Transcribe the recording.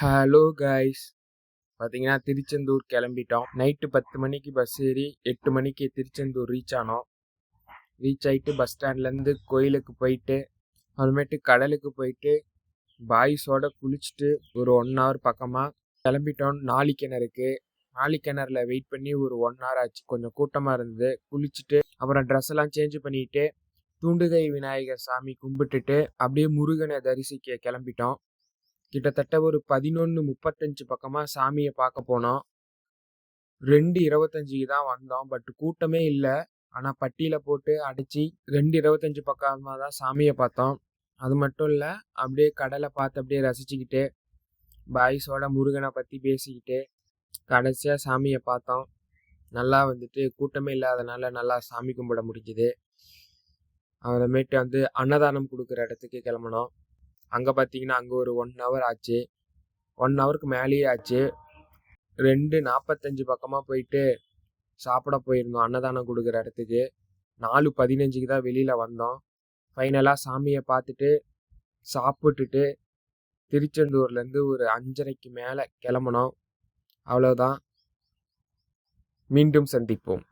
Hello guys, பார்த்தீங்கன்னா திருச்செந்தூர் கிளம்பிட்டோம். Night 10 மணிக்கு பஸ் ஏறி 8 மணிக்கு திருச்செந்தூர் ரீச் ஆனோம். ரீச் ஆகிட்டு பஸ் ஸ்டாண்ட்லேருந்து கோயிலுக்கு போயிட்டு அப்புறமேட்டு கடலுக்கு போயிட்டு பாய்ஸோட குளிச்சுட்டு ஒரு 1 hour பக்கமாக கிளம்பிட்டோம். நாளிக்கிணறுல வெயிட் பண்ணி ஒரு 1 hour ஆச்சு. கொஞ்சம் கூட்டமாக இருந்தது. குளிச்சுட்டு அப்புறம் ட்ரெஸ் எல்லாம் சேஞ்ச் பண்ணிட்டு தூண்டுகை விநாயகர் சாமி கும்பிட்டுட்டு அப்படியே முருகனை தரிசிக்க கிளம்பிட்டோம். கிட்டத்தட்ட ஒரு 11:35 பக்கமாக சாமியை பார்க்க போனோம். 2:25 தான் வந்தோம். பட் கூட்டமே இல்லை. ஆனால் பட்டியில் போட்டு அடித்து 2:25 பக்கமாக தான் சாமியை பார்த்தோம். அது மட்டும் இல்லை, அப்படியே கடலை பார்த்து அப்படியே ரசிச்சுக்கிட்டு பாய்ஸோட முருகனை பற்றி பேசிக்கிட்டு கடைசியாக சாமியை பார்த்தோம். நல்லா கூட்டமே இல்லாதனால நல்லா சாமி கும்பிட முடிஞ்சுது. அப்புறமேட்டு அன்னதானம் கொடுக்குற இடத்துக்கு கிளம்பினோம். அங்கே பார்த்தீங்கன்னா அங்கே ஒரு 1 hour ஆச்சு. 1 hourக்கு மேலேயே ஆச்சு. 2:45 பக்கமாக போயிட்டு சாப்பிட போயிருந்தோம் அன்னதானம் கொடுக்குற இடத்துக்கு. 4:15க்கு தான் வெளியில் வந்தோம். ஃபைனலாக சாமியை பார்த்துட்டு சாப்பிட்டுட்டு திருச்செந்தூர்லேருந்து ஒரு 5:30க்கு மேலே கிளம்பினோம். அவ்வளோதான். மீண்டும் சந்திப்போம்.